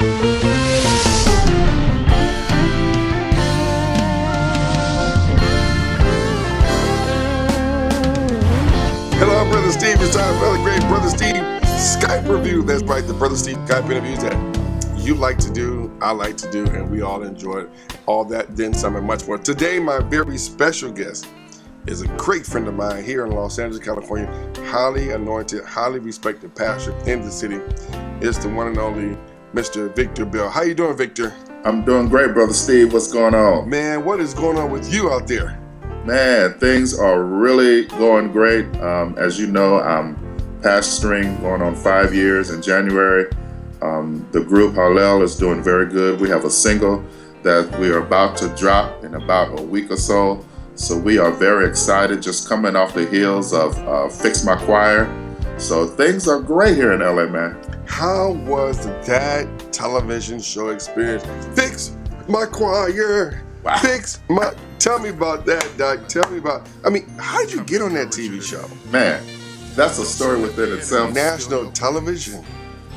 Hello, I'm Brother Steve. It's time for another great Brother Steve Skype review. That's right, the Brother Steve Skype interviews that you like to do, I like to do, and we all enjoy it. All that, then some, and much more. Today, my very special guest is a great friend of mine here in Los Angeles, California. Highly anointed, highly respected pastor in the city. It's the one and only Mr. Victor Bell. How you doing, Victor? I'm doing great, Brother Steve. What's going on? Man, what is going on with you out there? Man, things are really going great. As you know, I'm pastoring going on 5 years in January. The group Halel is doing very good. We have a single that we are about to drop in about a week or so. So we are very excited, just coming off the heels of Fix My Choir. So things are great here in LA, man. How was that television show experience? Fix My Choir. Wow. Tell me about that, Doc. Tell me about, how did you get on that TV show? Man, that's a story within itself. National television.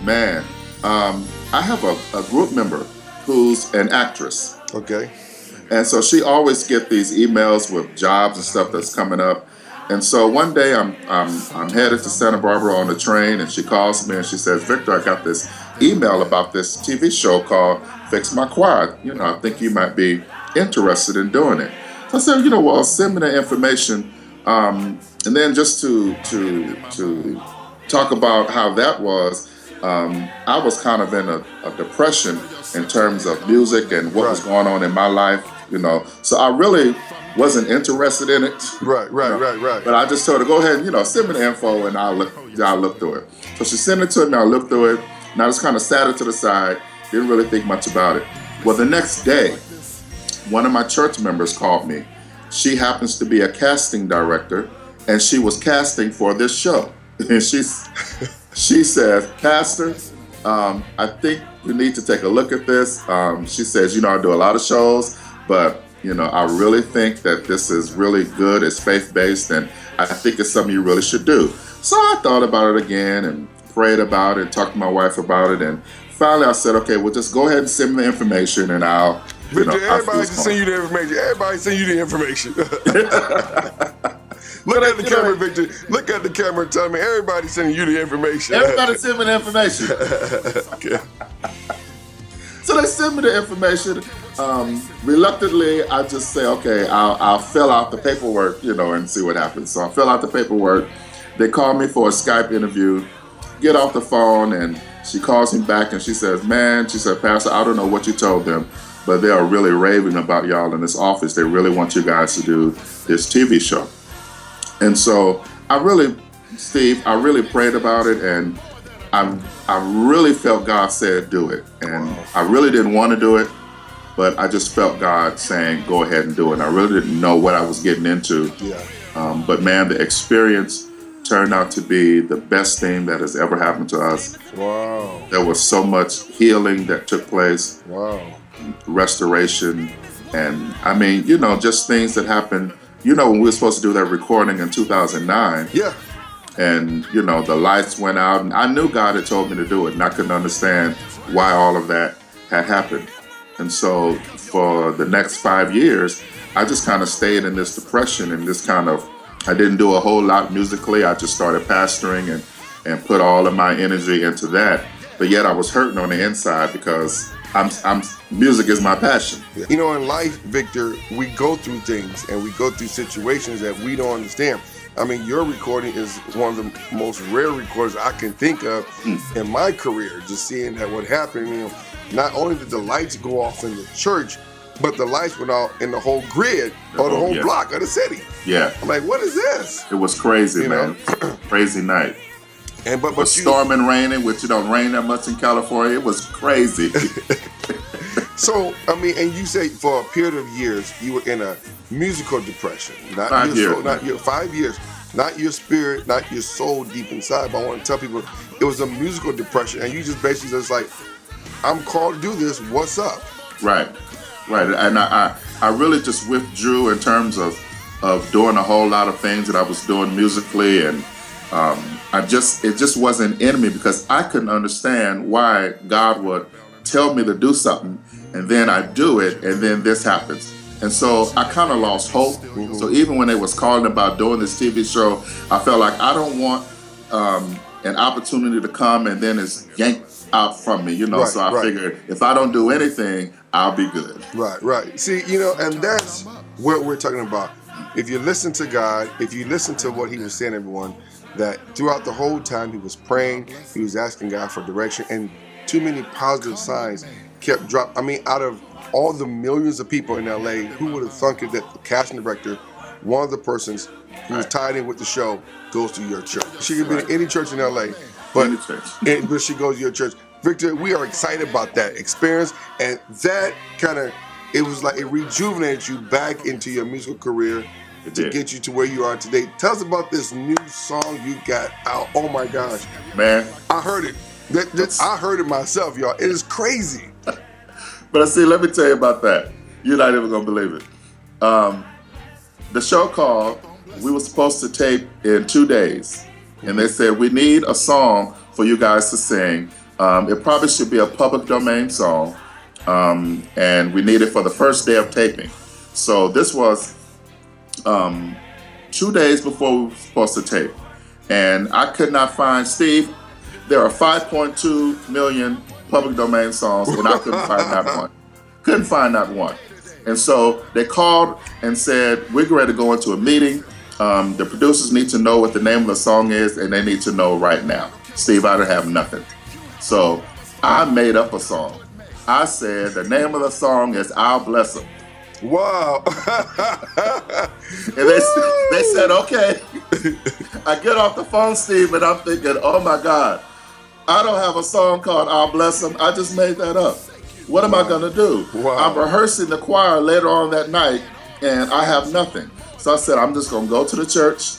Man, I have a group member who's an actress. Okay. And so she always get these emails with jobs and stuff that's coming up. And so one day I'm headed to Santa Barbara on the train, and she calls me and she says, "Victor, I got this email about this TV show called Fix My Choir. I think you might be interested in doing it." So I said, well, send me the information. And then just to talk about how that was, I was kind of in a depression in terms of music and what was going on in my life, So I really wasn't interested in it. Right. But I just told her, go ahead and, send me the info and I'll look through it. So she sent it to me, I looked through it, and I just kind of sat it to the side, didn't really think much about it. Well, the next day, one of my church members called me. She happens to be a casting director, and she was casting for this show. And she says, "Pastor, I think you need to take a look at this." She says, I do a lot of shows, but I really think that this is really good. It's faith-based, and I think it's something you really should do. So I thought about it again and prayed about it, talked to my wife about it, and finally I said, okay, well, just go ahead and send me the information, and I'll, Victor, everybody just send you the information. Everybody send you the information. Look at the camera, Victor. Look at the camera and tell me everybody sending you the information. Everybody send me the information. Okay. So they send me the information. Reluctantly, I just say, okay, I'll fill out the paperwork, and see what happens. So I fill out the paperwork. They call me for a Skype interview. Get off the phone, and she calls me back, and she says, "Pastor, I don't know what you told them, but they are really raving about y'all in this office. They really want you guys to do this TV show." And so I really prayed about it, and I really felt God said do it. And I really didn't want to do it, but I just felt God saying go ahead and do it. And I really didn't know what I was getting into. Yeah. But man, the experience turned out to be the best thing that has ever happened to us. Wow. There was so much healing that took place. Wow. Restoration, and just things that happened. When we were supposed to do that recording in 2009. Yeah. And the lights went out, and I knew God had told me to do it, and I couldn't understand why all of that had happened. And so for the next 5 years, I just kind of stayed in this depression and this I didn't do a whole lot musically. I just started pastoring and put all of my energy into that. But yet I was hurting on the inside because music is my passion. In life, Victor, we go through things and we go through situations that we don't understand. Your recording is one of the most rare recordings I can think of in my career. Just seeing that what happened, not only did the lights go off in the church, but the lights went out in the whole grid or the whole block of the city. Yeah. I'm like, what is this? It was crazy, man. Crazy night. And but storming, raining, which don't rain that much in California. It was crazy. So, and you say for a period of years you were in a musical depression. Not 5 your years. soul, not your 5 years, not your spirit, not your soul deep inside. But I want to tell people it was a musical depression, and you just basically just like, I'm called to do this. What's up? Right. And I really just withdrew in terms of doing a whole lot of things that I was doing musically, and it just wasn't in me because I couldn't understand why God would tell me to do something, and then I do it, and then this happens. And so I kind of lost hope. Mm-hmm. So even when they was calling about doing this TV show, I felt like I don't want an opportunity to come and then it's yanked out from me, Right, so I figured if I don't do anything, I'll be good. Right. See, and that's what we're talking about. If you listen to God, if you listen to what he was saying, everyone, that throughout the whole time he was praying, he was asking God for direction, and too many positive signs kept dropping. I mean, out of all the millions of people in LA, who would have thunk it that the casting director, one of the persons who was tied in with the show, goes to your church? She could be in any church in LA, but she goes to your church. Victor, we are excited about that experience, and that it was like it rejuvenated you back into your musical career to get you to where you are today. Tell us about this new song you got out. Oh my gosh, man! I heard it. I heard it myself, y'all. It is crazy. But see, let me tell you about that. You're not even gonna believe it. The show called. We were supposed to tape in 2 days, and they said we need a song for you guys to sing. It probably should be a public domain song, and we need it for the first day of taping. So this was 2 days before we were supposed to tape, and I could not find Steve. There are 5.2 million public domain songs, and I couldn't find that one. Couldn't find that one. And so they called and said, we're ready to go into a meeting. The producers need to know what the name of the song is, and they need to know right now. Steve, I don't have nothing. So I made up a song. I said the name of the song is I'll Bless Him. Wow. And they said, okay. I get off the phone, Steve, and I'm thinking, oh my God, I don't have a song called I'll Bless Him. I just made that up. What am I going to do? Wow. I'm rehearsing the choir later on that night, and I have nothing. So I said, I'm just going to go to the church,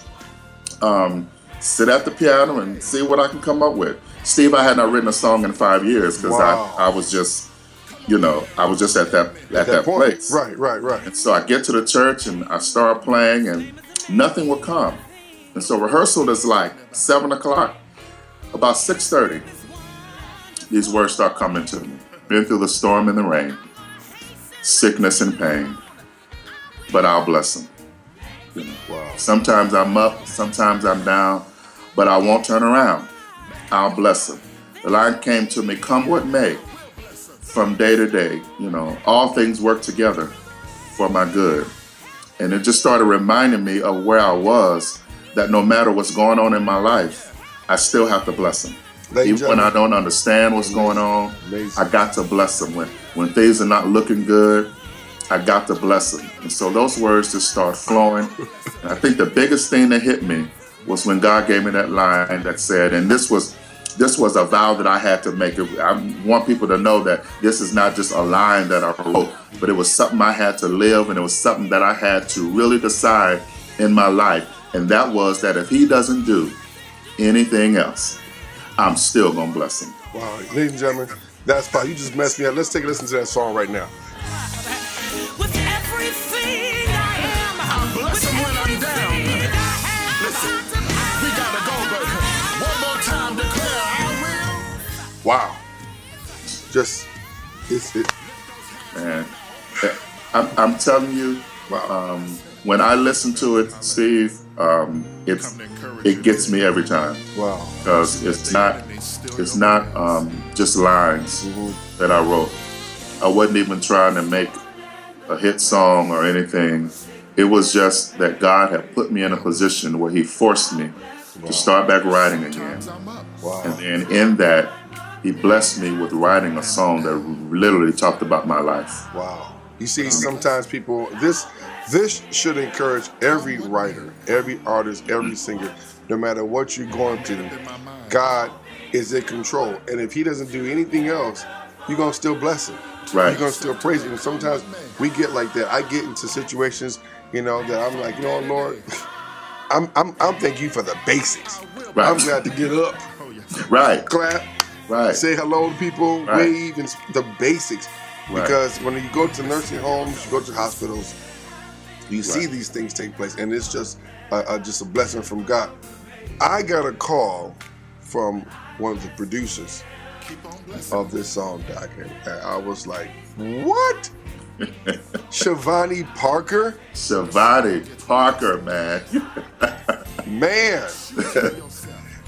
sit at the piano, and see what I can come up with. Steve, I had not written a song in 5 years because I was just, I was just at that place. Right. And so I get to the church and I start playing and nothing would come. And so rehearsal is like 7 o'clock. About 6:30, these words start coming to me. Been through the storm and the rain, sickness and pain, but I'll bless him. Wow. Sometimes I'm up, sometimes I'm down, but I won't turn around. I'll bless him. The line came to me, come what may, from day to day, all things work together for my good. And it just started reminding me of where I was, that no matter what's going on in my life, I still have to bless him. Even when I don't understand what's going on, I got to bless him. When things are not looking good, I got to bless him. And so those words just start flowing. And I think the biggest thing that hit me was when God gave me that line that said, and this was a vow that I had to make. I want people to know that this is not just a line that I wrote, but it was something I had to live, and it was something that I had to really decide in my life. And that was that if he doesn't do anything else, I'm still going to bless him. Wow. Ladies and gentlemen, that's fine. You just messed me up. Let's take a listen to that song right now. With everything I am, I'm blessed when I'm down. Listen, we gotta go, but one more time declare I will. Wow. Just, Man, I'm telling you, when I listen to it, Steve, it gets me every time. Wow. Because it's not just lines that I wrote. I wasn't even trying to make a hit song or anything. It was just that God had put me in a position where he forced me to start back writing again. Wow. And then in that, he blessed me with writing a song that literally talked about my life. Wow. You see, sometimes people, this should encourage every writer, every artist, every singer, no matter what you're going through, God is in control. And if he doesn't do anything else, you're going to still bless him. Right. You're going to still praise him. And sometimes we get like that. I get into situations, that I'm like, Lord, I'm thanking you for the basics. Right. I'm glad to get up. Right. Clap. Right. Say hello to people. Right. Wave, and the basics. Because when you go to nursing homes, you go to hospitals, you see these things take place, and it's just a blessing from God. I got a call from one of the producers, of this song, Doc. And I was like, what? Shivani Parker? Shivani Parker, man. Man.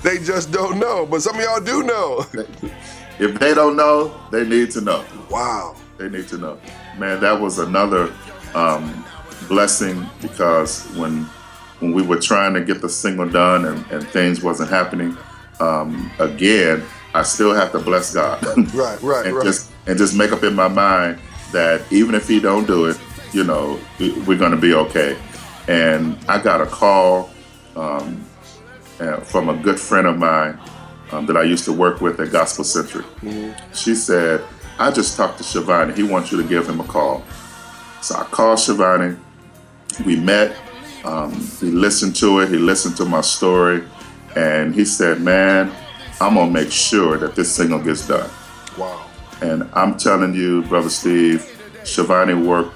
They just don't know, but some of y'all do know. If they don't know, they need to know. Wow. They need to know. Man, that was another blessing, because when we were trying to get the single done and things wasn't happening, again, I still have to bless God. Right. Just make up in my mind that even if he don't do it, you know, we're going to be okay. And I got a call from a good friend of mine that I used to work with at Gospel Centric. Mm-hmm. She said, I just talked to Shivani. He wants you to give him a call. So I called Shivani. We met. He listened to it. He listened to my story. And he said, man, I'm going to make sure that this single gets done. Wow. And I'm telling you, Brother Steve, Shivani worked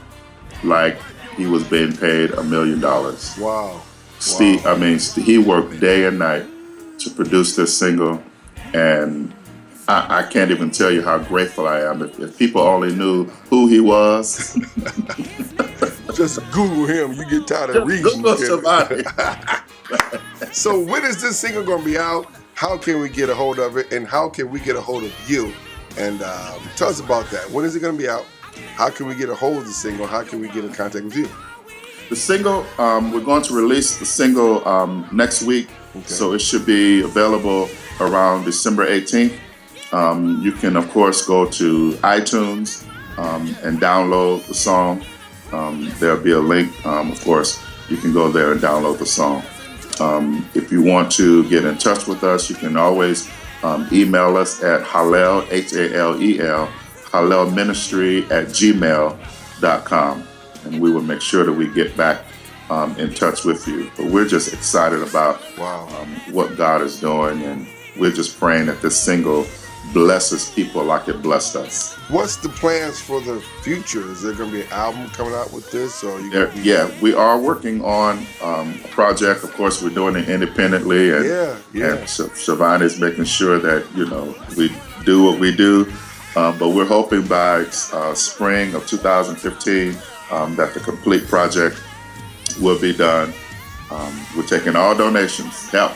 like he was being paid $1 million. Wow. Steve, I mean, he worked day and night to produce this single. And I can't even tell you how grateful I am. If people only knew who he was. Just Google him. You get tired of reading. Google Shivani. So when is this single going to be out? How can we get a hold of it? And how can we get a hold of you? And tell us about that. When is it going to be out? How can we get a hold of the single? How can we get in contact with you? The single, we're going to release the single next week. Okay. So it should be available around December 18th. You can, of course, go to iTunes and download the song. There'll be a link. Of course, you can go there and download the song. If you want to get in touch with us, you can always email us at Halel, Halel, halelministry@gmail.com. And we will make sure that we get back in touch with you. But we're just excited about what God is doing, and we're just praying that this single blesses people like it blessed us. What's the plans for the future? Is there going to be an album coming out with this? Or Yeah, we are working on a project. Of course, we're doing it independently. And, and Shivani is making sure that, you know, we do what we do. But we're hoping by spring of 2015 that the complete project will be done. We're taking all donations. Help.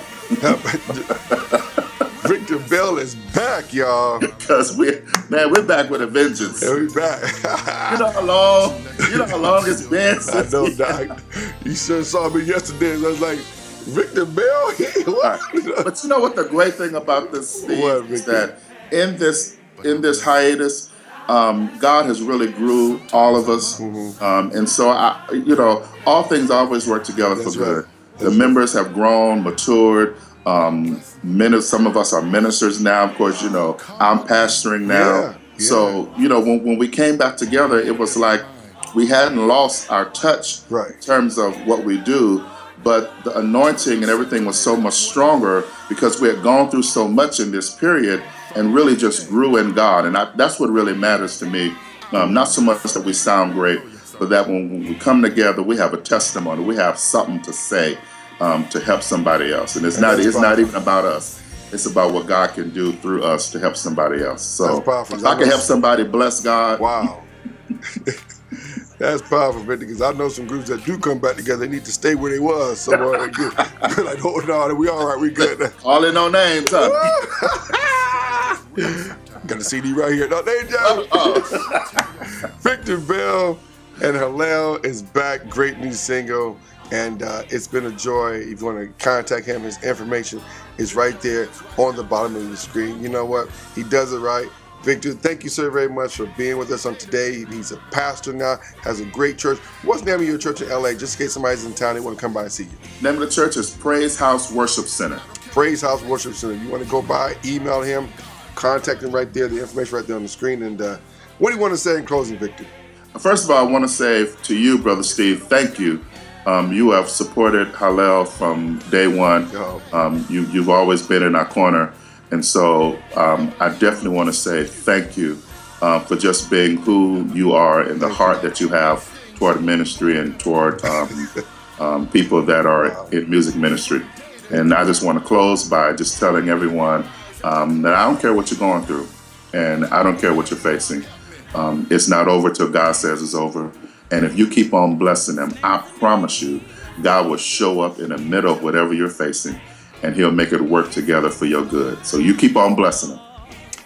Victor Bell is back, y'all. Because we're back with a vengeance. Yeah, we back. You know how long it's been since I know, Doc. You sure saw me yesterday, and I was like, Victor Bell? What? But you know what the great thing about this, Steve, is that in this hiatus, God has really grew all of us. Mm-hmm. And so, all things always work together for good. The members have grown, matured. Some of us are ministers now. Of course, I'm pastoring now. Yeah. So, when we came back together, it was like we hadn't lost our touch in terms of what we do, but the anointing and everything was so much stronger because we had gone through so much in this period and really just grew in God. And that's what really matters to me. Not so much that we sound great, but that when we come together, we have a testimony. We have something to say to help somebody else. And it's not even about us. It's about what God can do through us to help somebody else. So if I can help somebody bless God. Wow. That's powerful, Victor, because I know some groups that do come back together. They need to stay where they was. So they're good. We're like, oh, no, we all right. We good. All in no names, huh? Got a CD right here. No, they don't. Victor Bell and Halel is back. Great new single. And it's been a joy. If you want to contact him, his information is right there on the bottom of the screen. You know what? He does it right. Victor, thank you so very much for being with us on today. He's a pastor now, has a great church. What's the name of your church in LA, just in case somebody's in town, they want to come by and see you? The name of the church is Praise House Worship Center. Praise House Worship Center. You want to go by, email him, contact him right there, the information right there on the screen. And what do you want to say in closing, Victor? First of all, I want to say to you, Brother Steve, thank you. You have supported Halel from day one. You've always been in our corner. And so I definitely want to say thank you for just being who you are and the heart that you have toward ministry and toward people that are in music ministry. And I just want to close by just telling everyone That I don't care what you're going through, and I don't care what you're facing. It's not over till God says it's over. And if you keep on blessing them, I promise you, God will show up in the middle of whatever you're facing, and He'll make it work together for your good. So you keep on blessing them.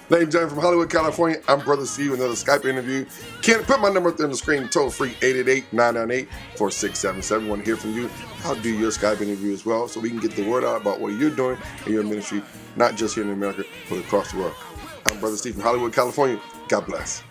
Ladies and gentlemen, from Hollywood, California, I'm Brother Steve, another Skype interview. Can't put my number up there on the screen, toll free, 888-998-4677. Want to hear from you? I'll do your Skype interview as well, so we can get the word out about what you're doing in your ministry, not just here in America, but across the world. I'm Brother Steve from Hollywood, California. God bless.